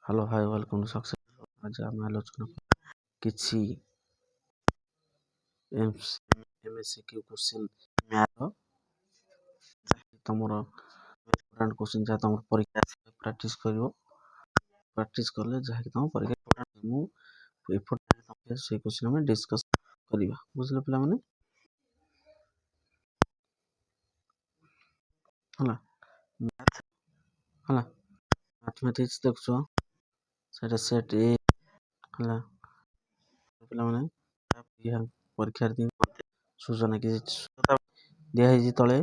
Hello hi welcome to success. आज आम आलोचना किसी एमएससीक्यू क्वेश्चन मैथ तुमर इम्पोर्टेंट क्वेश्चन जहाँ तुम परीक्षा प्रैक्टिस करिवो प्रैक्टिस करले जहाँ कि तुम परीक्षा मु एफर्ट से क्वेश्चन हम डिस्कस करिवा बुझले पिला माने हला मैथ हला मैथमेटिक्स देखछो सेटा सेट ए हला पिला माने परीक्षा दिन सूचना किसी दिया है तले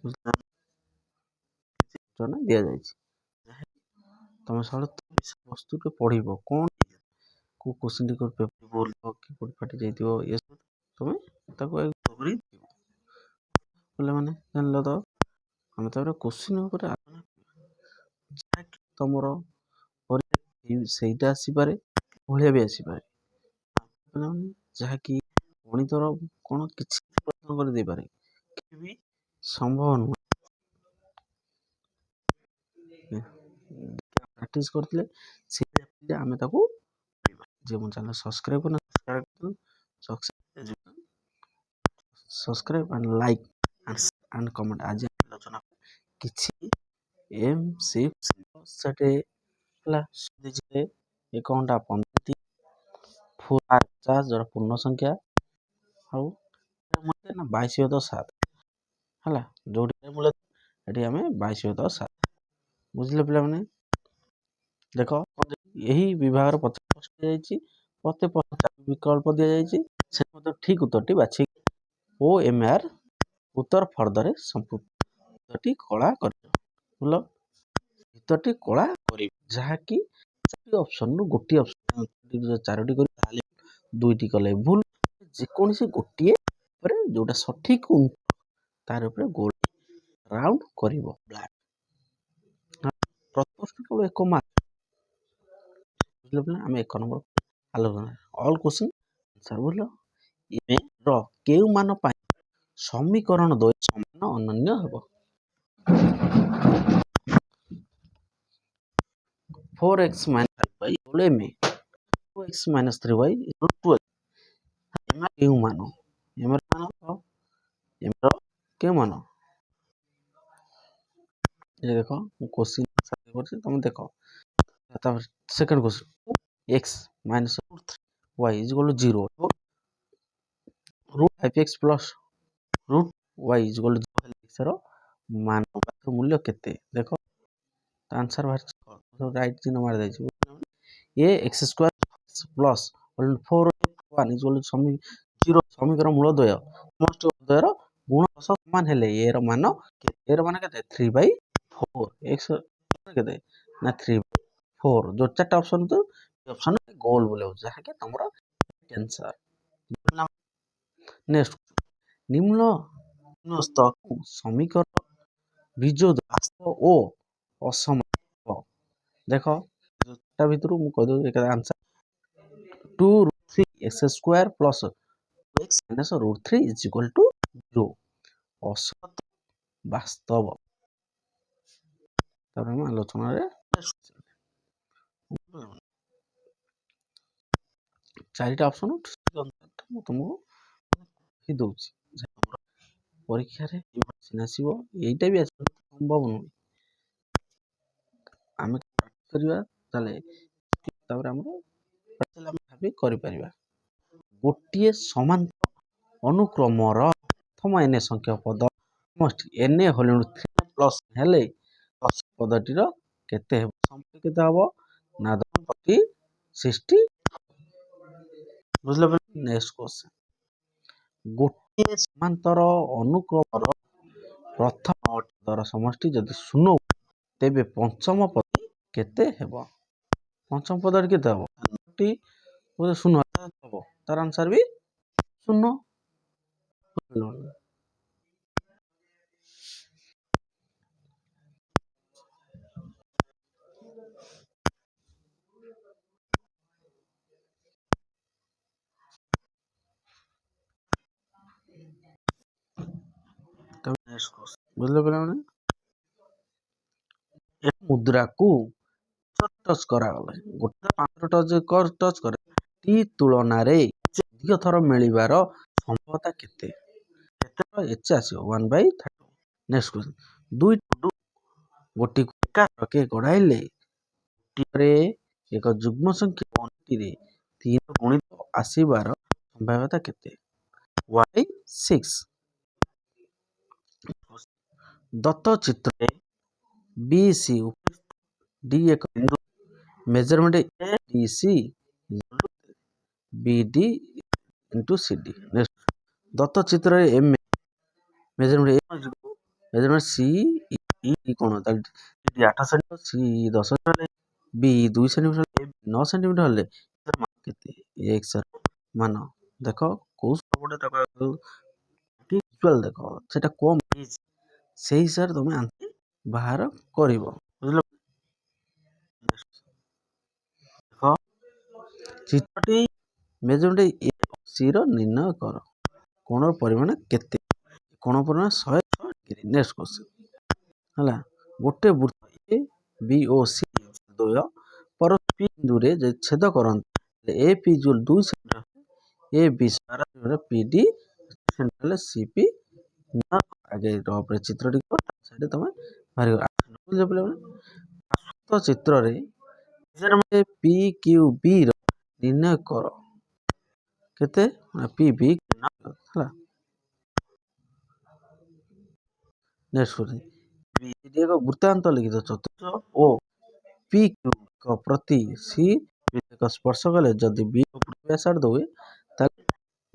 सूचना दिया जाए तुम सब वस्तु के पढ़ कौन को क्वेश्चन टी पेपर बोल कि कोड फाटी जाइतिबो ये तुम ताको बोले माने जानलो तो हम तापर क्वेश्चन ऊपर तमरो ସେଇଟା ଆସିପାରେ ଭଳିଆ ବି ଆସିପାରେ ମାନେ ଯାହାକି ଗଣିତର କଣ କିଛି ପ୍ରଶ୍ନ କରି ଦେଇପାରେ କିଛି ବି ସମ୍ଭବ ନୁହେଁ ପ୍ରାକ୍ଟିସ करथिले से ଆମେ ତାକୁ जे mon channel subscribe करना subscribe and like and comment आज आलोचना किछि एम6 सेटे हला जे एक घंटा 15 50 जरा पूर्ण संख्या हाउ मते ना 22/7 हला जोडी मूल एठी हमें 22/7 बुझले पिला माने देखो यही विभाग 50 प्रश्न जाइछि प्रत्येक प्रश्न विकल्प दिया जाइछि से मते ठीक उत्तरटी बाछि ओ एम आर उत्तर फर्दर संपूर्णटी कला कर बोलो उत्तरटी कला करी जहा कि चारोटी ऑप्शन रो गोटी ऑप्शन चारोटी करी ताले दुईटी कले भूल जे कोनसी गोटी पर जोटा सठिक तार ऊपर गोल राउंड करिवो ब्लैक प्रश्न केवल एक मार्क बुझले हम एक नंबर आलोचना ऑल क्वेश्चन आंसर बोलो इमे रो केउ मान पाई समीकरण द्वय समान अनन्य हबो 4x - 5y बोले में 2x - 3y = 12 एमा केउ मान एमरो केउ मान ये देखो क्वेश्चन आंसर करछि तुम देखो तब second question x - y = 0 √5x + √y = 0 x रो मान मूल्य केते देखो आंसर बाहर राइट चिन्ह मार दै छी ए x² प्लस 4 1 0 समीकरण मूल द्वय समस्त द्वयर गुण समान हेले ए रो मान केते 3/4 x केते ना 3/4 जो चारटा ऑप्शन तो ऑप्शन गोल बोले जहा के तमरो आंसर नेक्स्ट निम्नस्त समीकरण विजोद ओ असमान देखो ता भितरु मु कह दो एक आंसर 2√3x² प्लस x - √3 = 0 असत वास्तव तब हम आलोचना रे चारिटा ऑप्शन मु तुमको ही दउची परीक्षा रे क्वेश्चन आसीबो एटा भी आसीबो संभव न आमे करिवा ताले तबर हमरो ताले हम भाबी करि परिबा गोटिए समान अनुक्रमर प्रथम एन संख्या पद मस्ट एन होल 3 प्लस हेले पदटीर केते संख्या केते हबो ना प्रति 60 बुझले नेक्स्ट क्वेश्चन गोटिए समांतर अनुक्रमर प्रथम पदर समष्टि जदि शून्य तेबे पंचम पद केते हेबो पंचम पदर केते हबो टी शून्य हबो तार आंसर भी शून्य बुझले पिला माने एक मुद्रा को ଟଚ୍ କରାଗଲେ ଗୋଟେ 5 ଟଚ୍ କରେ ଟି ତୁଳନାରେ ଅଧିକ ଥର ମିଳିବାର ସମ୍ଭାବନା କେତେ? କେତେଥର ଏଚ୍ ଆସିବ 1/32। ନେକ୍ସଟ କ୍ୱେଶ୍ଚନ, ଦୁଇଟି ଗୋଟିକୁ ଏକାଥରକେ ଗଢ଼ାଇଲେ ଗୋଟିଏରେ ଏକ ଯୁଗ୍ମ ସଂଖ୍ୟା ଅନ୍ୟଟିରେ 3 ଗୁଣିତ ଆସିବାର ସମ୍ଭାବ୍ୟତା କେତେ? 1/6। ଦତ୍ତ ଚିତ୍ରରେ BC ଉପରିସ୍ଥ D ଏକ ବିନ୍ଦୁ measurement ADC BD into CD। ଦତ୍ତ ଚିତ୍ରରେ M ମେଜରମେଣ୍ଟ CE କଣ ତାହେଲେ D 8 ସେଣ୍ଟିମିଟର CE 10 ହେଲେ B 2 ସେଣ୍ଟିମିଟର ହେଲେ 9 ସେଣ୍ଟିମିଟର ହେଲେ ମାନ କେତେ? X ର ମାନ ଦେଖ କୋଉ ସବୁଟେ ଦେଖ ସେଟା କମ ହେଇଛି ସେଇ ହିସାବରେ ତମେ ଆନ୍ସର ବାହାର କରିବ, ବୁଝିଲ? ଦେଖ ଚିତ୍ରଟି ମେଜରମେଣ୍ଟ AC ର ନିର୍ଣ୍ଣୟ କର। କୋଣର ପରିମାଣ କେତେ? କୋଣ ପରିମାଣ 106 ଡିଗ୍ରୀ। ନେକ୍ସଟ କ୍ୱେଶ୍ଚନ ହେଲା, ଗୋଟେ ବୃତ୍ତ A B O C ଦ୍ୱୟ ପରସ୍ପର P ବିନ୍ଦୁରେ ଯଦି ଛେଦ କରନ୍ତି AP ଯୋଉ 2 ସେଣ୍ଟିମିଟର AB PD ହେଲେ CP ଆଗେ ଉପରେ ଚିତ୍ରଟି ସେଇଟା ତମେ ବାହାରି ଆସୁତ ଚିତ୍ରରେ PQB ର ନିର୍ଣ୍ଣୟ କର। କେତେ? PB ହେଲା। ନେକ୍ସଟ କ୍ୱେଶ୍ଚନ, ଏକ ବୃତ୍ତାନ୍ତ ଲିଖିତ ଚତୁର୍ଭୁଜ ଓ PQ ପ୍ରତି C ଏକ ସ୍ପର୍ଶ କଲେ ଯଦି B ବ୍ୟାସାର୍ଦ୍ଧ ହୁଏ ତାହେଲେ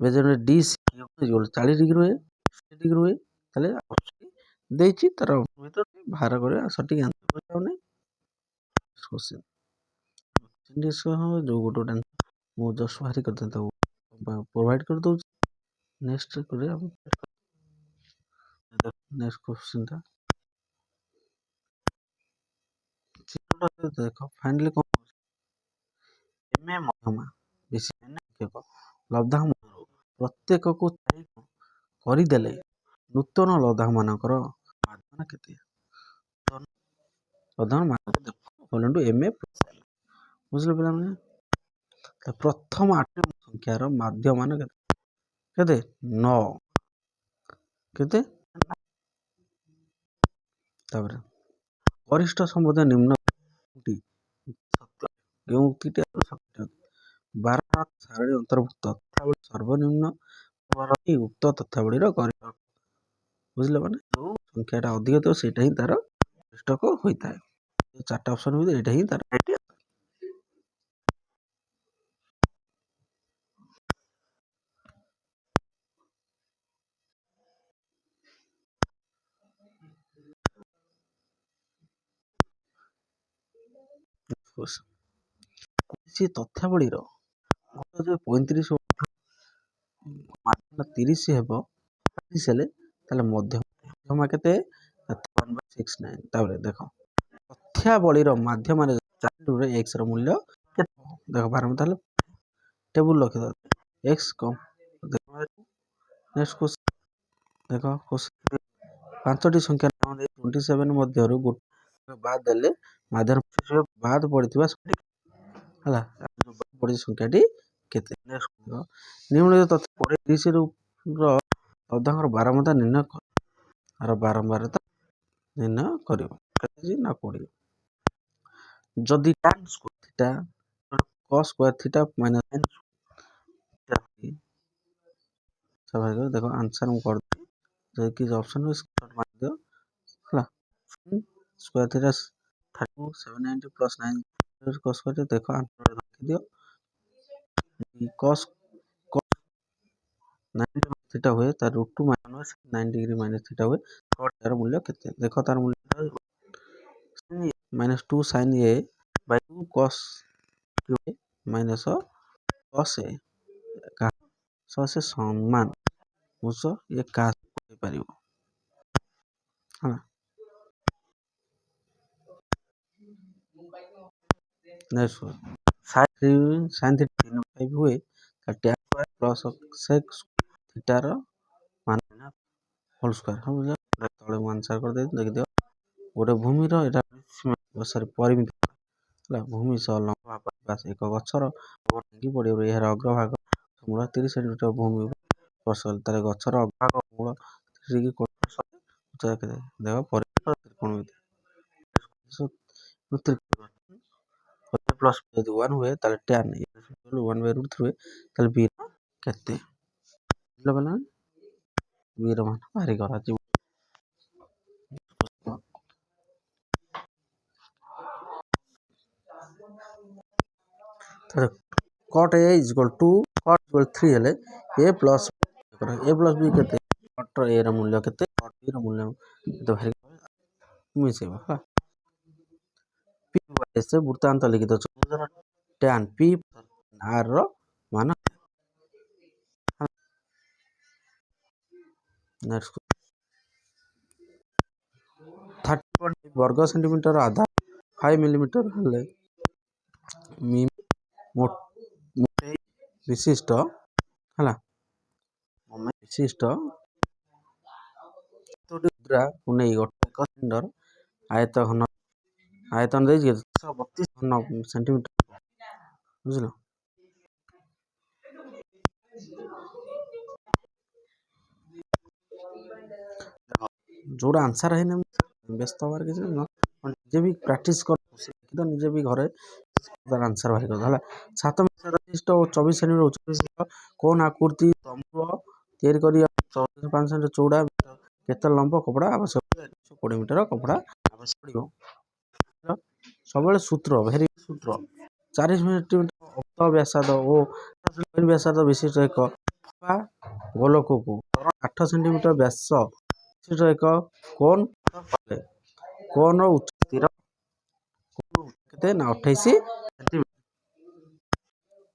ମେଜରମେଣ୍ଟ DC 40 ଡିଗ୍ରୀ ହୁଏ, 60 ଡିଗ୍ରୀ ହୁଏ। ତାହେଲେ ଦେଇଛି ତାର ଭିତର ବାହାର କରିବା ସଠିକ ଆନ୍ସର ହଉନି। ଯୋଉ ଗୋଟେ ମୁଁ ଜଷ୍ଟ ବାହାରି କରିଦେଲି ତାକୁ ପ୍ରୋଭାଇଡ କରିଦଉଛି। ନେକ୍ସଟ କରିବା ନେକ୍ସଟ କ୍ୱେଶ୍ଚନଟା ଚିତ୍ରଟା ଦେଖ ଫାଇନାଲି କଣ MA ମଧ୍ୟମା ବେଶୀ ଲବ୍ଧାଙ୍କ ମଧ୍ୟରୁ ପ୍ରତ୍ୟେକକୁ 4 କରିଦେଲେ ନୂତନ ଲବ୍ଧାଙ୍କ ମାନଙ୍କର ମାଧ୍ୟମ କେତେ? ଲବ୍ଧାଙ୍କ ମାନ MA ବୁଝିଲେ ପିଲାମାନେ? ପ୍ରଥମ 8 ସଂଖ୍ୟାର ମାଧ୍ୟମ ମାନ କେତେ? କେତେ? 9। କେତେ? ତାପରେ ଗରିଷ୍ଠ ସମ୍ବନ୍ଧୀୟ ନିମ୍ନ ସତ୍ୟ କେଉଁ ଉକ୍ତିଟି ସତ୍ୟ? 12 ସାରଣୀ ଅନ୍ତର୍ଭୁକ୍ତ ତଥ୍ୟାବଳୀ ସର୍ବନିମ୍ନ ଉକ୍ତ ତଥ୍ୟାବଳୀର ଗରିଷ୍ଠ। ବୁଝିଲେ ମାନେ ଯୋଉ ସଂଖ୍ୟାଟା ଅଧିକ ଥିବ ସେଇଟା ହିଁ ତାର ଗରିଷ୍ଠକ ହୋଇଥାଏ। 4ଟା ଅପସନ ଭିତରେ ଏଇଟା ହିଁ ତାର କୌଣସି ତଥ୍ୟାବଳୀର 35 30 ହେବ 30 ହେଲେ ତାହେଲେ ମଧ୍ୟମା କେତେ? 1/69। ତାପରେ ଦେଖ ତଥ୍ୟାବଳୀର ମାଧ୍ୟମରେ x ର ମୂଲ୍ୟ କେତେ? ଦେଖ ବାରମ୍ବାର ତାହେଲେ ଟେବୁଲ ରଖିଦବା x କମ ନେକ୍ସଟ କ୍ୱେଶ୍ଚନ ଦେଖ 5ଟି ସଂଖ୍ୟା 27 ମଧ୍ୟରୁ ଗୋଟେ ବାଦ ଦେଲେ ମାଧ୍ୟମ ବାଦ ପଡିଥିବା ହେଲା ସଂଖ୍ୟାଟି କେତେ? ନିମ୍ନଲିଖିତ ତଥ୍ୟ 30 ର ଲବ୍ଧାଙ୍କର ବାରମ୍ବାରତା ନିର୍ଣ୍ଣୟ କର। ଆର ବାରମ୍ବାରତା ନିର୍ଣ୍ଣୟ କରିବ କେତେ ନା 20। ଯଦି tan square theta cos square theta minus ଦେଖ ଆନ୍ସର ମୁଁ କରିଦେବି ଯଦି କିଛି ଅପସନ ମାରିଦିଅ ହେଲା। Square theta 790 plus 9 cos square ଦେଖ ଆନ୍ସର ରଖିଦିଅ। cos 90 ଥିଟା ହୁଏ ତାର √2 ମାଇନସ 9 ଡିଗ୍ରୀ ମାଇନସ ଥିଟା ହୁଏ। ତାର ମୂଲ୍ୟ କେତେ? ଦେଖ ତାର ମୂଲ୍ୟ -2 sin A by 2 cos minus cos A ସେ ସମାନ ବୁଝ ଇଏ କାହା ହେଇପାରିବ ହେଲା। sin ଥିଟା 5 ହୁଏ tan ପ୍ଲସ sec ଥିଟାର ମାନ ହୋଲ ସ୍କୋୟାର ତଳେ ମୁଁ ଆନ୍ସର କରିଦେଇଛି ଦେଖିଦିଅ। ଗୋଟେ ଭୂମିର ଏଟା ପରିମିତ ହେଲା। ଭୂମି ସହ ଲମ୍ବ ବାସ ଏକ ଗଛର ଭାଙ୍ଗି ପଡ଼ିବାରୁ ଏହାର ଅଗ୍ରଭାଗ ମୂଳ 30 ସେଣ୍ଟିମିଟର ଭୂମି ସ୍ପର୍ଶ କଲେ ତାହେଲେ ଗଛର ଅଗ୍ରଭାଗ ମୂଳ 30 କୋଣ ଉଚ୍ଚତା କେତେ? ଦେଖ ପରିବେଶ ତ୍ରିକୋଣମିତି ପ୍ଲସ୍ ଯଦି 1 ହୁଏ ତାହେଲେ tan 1/√3 ହୁଏ ତାହେଲେ b କେତେ? ବୁଝିଲ b ର ମାନ ବାହାରି କରାଯିବ। cot A is equal to cot 3 ହେଲେ a plus b କେତେ? cot a ର ମୂଲ୍ୟ କେତେ? cot b ର ମୂଲ୍ୟ କେତେ ବାହାରି ମିଶେଇବା ହେଲା। p ସେ ବୃତ୍ତାନ୍ତ ଲିଖିତ tan p r ର ମାନ ନେକ୍ସଟ 30 ବର୍ଗ ସେଣ୍ଟିମିଟର ଆଧାର 5 ମିଲିମିଟର ହେଲେ ମୋଟେଇ ବିଶିଷ୍ଟ ହେଲା ବିଶିଷ୍ଟ ମୁଦ୍ରାକୁ ନେଇ ଏକ ସିଲିଣ୍ଡର ଆୟତନ ଦେଇଛି 32 ସେଣ୍ଟିମିଟର ବୁଝିଲ। ଯୋଉଟା ଆନ୍ସର ହେଇନି ବ୍ୟସ୍ତ ହବାର କିଛି ନିଜେ ବି ପ୍ରାକ୍ଟିସ କର ନିଜେ ବି ଘରେ ତାର ଆନ୍ସର ବାହାର କରିବ ହେଲା। 7 ମିଟର ବିଶିଷ୍ଟ ଓ 24 ସେଣ୍ଟିମିଟର ଉଚ୍ଚ ବିଶିଷ୍ଟ କୋନ ଆକୃତି ତମ୍ବୁର ତିଆରି କରିବା 5 ସେଣ୍ଟିମିଟର ଚଉଡ଼ା କେତେ ଲମ୍ବ କପଡ଼ା ଆବଶ୍ୟକ? 20 ମିଟର କପଡ଼ା ଆବଶ୍ୟକ ପଡ଼ିବ। ସବୁବେଳେ ସୂତ୍ର ସୂତ୍ର 4 ସେଣ୍ଟିମିଟର ଅର୍ଥ ବ୍ୟାସାର୍ଧ ଓ ବ୍ୟାସାର୍ଧ ବିଶିଷ୍ଟ ଏକ ଗୋଲକକୁ 8 ସେଣ୍ଟିମିଟର ବ୍ୟାସ ବିଶିଷ୍ଟ ଏକ କୋନ କୋନର ଉଚ୍ଚତା କେତେ ନା 28 ସେଣ୍ଟିମିଟର।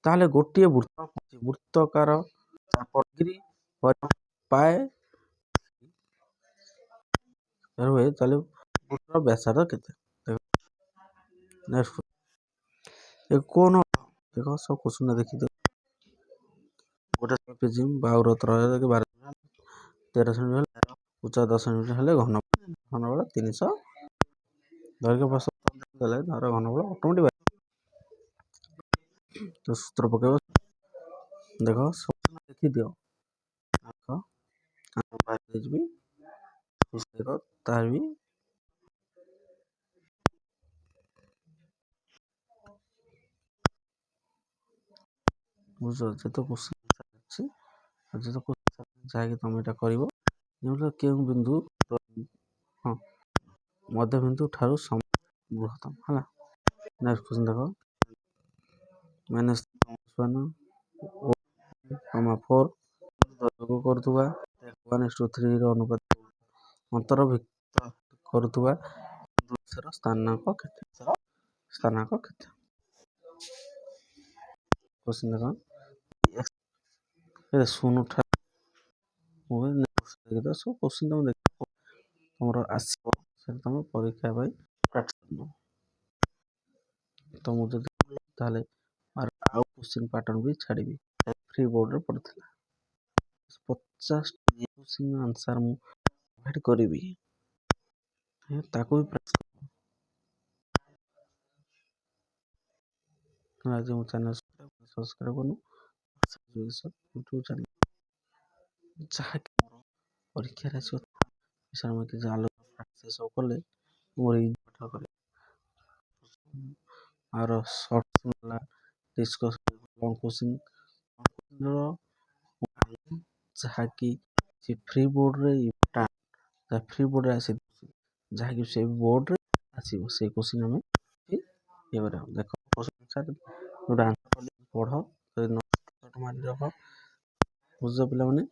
ତାହେଲେ ଗୋଟିଏ ବୃତ୍ତକାର ପାଏ ହୁଏ ତାହେଲେ ବୃତ୍ତର ବ୍ୟାସାର୍ଧ କେତେ? ନେକ୍ସଟ କୋନ ଦେଖ ସବୁ କୋଶ୍ଚିନ୍ ଦେଖିଦିଅ। ଗୋଟେ ପ୍ରିଜିମ୍ ବାହୁର 13 ସେଣ୍ଟିମିଟର ଉଚ୍ଚତା 10 ସେଣ୍ଟିମିଟର ହେଲେ ଘନବଳ 300 ଦୈର୍ଘ୍ୟ ପ୍ରସ୍ଥ ଦେଲେ ଧର ଘନବଳ ଅଟୋମେଟିକ ତ ସୂତ୍ର ପକେଇବ। ଦେଖ ଦେଖିଦିଅ ତାର ବି ବୁଝ ଯେତେ କୋଶ୍ଚିନ୍ ଅଛି ଯାହାକି ତମେ ଏଇଟା କରିବ ଯେମିତି କେଉଁ ବିନ୍ଦୁ ହଁ ମଧ୍ୟବିନ୍ଦୁ ଠାରୁ ବୃହତ୍ତମ ହେଲା। ନେକ୍ସଟ କୋଶ୍ଚିନ୍ ଦେଖ -4 କରୁଥିବା 1:3 ର ଅନୁପାତ ଅନ୍ତର୍ଭୁକ୍ତ କରୁଥିବା ସ୍ଥାନାଙ୍କ କେତେ? କୋଶ୍ଚିନ୍ ଦେଖ ଶୂନ ସବୁ କୋଶ୍ଚିନ୍ ତମେ ଦେଖ ତମର ଆସିବ ସେଟା ତମେ ପରୀକ୍ଷା ପାଇଁ ତ ମୁଁ ଯଦି ତାହେଲେ ଆଉ କୋଶ୍ଚିନ୍ ପାଟର୍ନ ବି ଛାଡ଼ିବି ଫ୍ରି ବୋର୍ଡରେ ପଡ଼ିଥିଲା 50 କୋଶ୍ଚିନ୍ ଆନ୍ସର ମୁଁ ପ୍ରୋଭାଇଡ୍ କରିବି ତାକୁ ବି ଆଜି ମୋ ଚ୍ୟାନେଲ ସବସ୍କ୍ରାଇବ କରୁନୁ ୟୁଟ୍ୟୁବ ଚ୍ୟାନେଲ ଯାହାକି ମୋର ପରୀକ୍ଷାରେ ଆସିବ ବିଷୟରେ ମୁଁ କିଛି ଆଲୋଚନା ସେସବୁ କଲେ ମୋର ପାଠ କରେ ଆର ସର୍ଟ ହେଲା ଡିସ୍କସନ୍ ଲଙ୍ଗ କୋଶ୍ଚିନ୍ ଯାହାକି ସେ ଫ୍ରି ବୋର୍ଡରେ ଆସି ଯାହାକି ସେ ବୋର୍ଡରେ ଆସିବ ସେଇ କୋଶ୍ଚିନ୍ ଆମେ ଇଏ କରିବା ଦେଖ ଯୋଉଟା ଆନ୍ସର ପଢ଼ ମାରି ରଖ ବୁଝୁଛ ପିଲାମାନେ।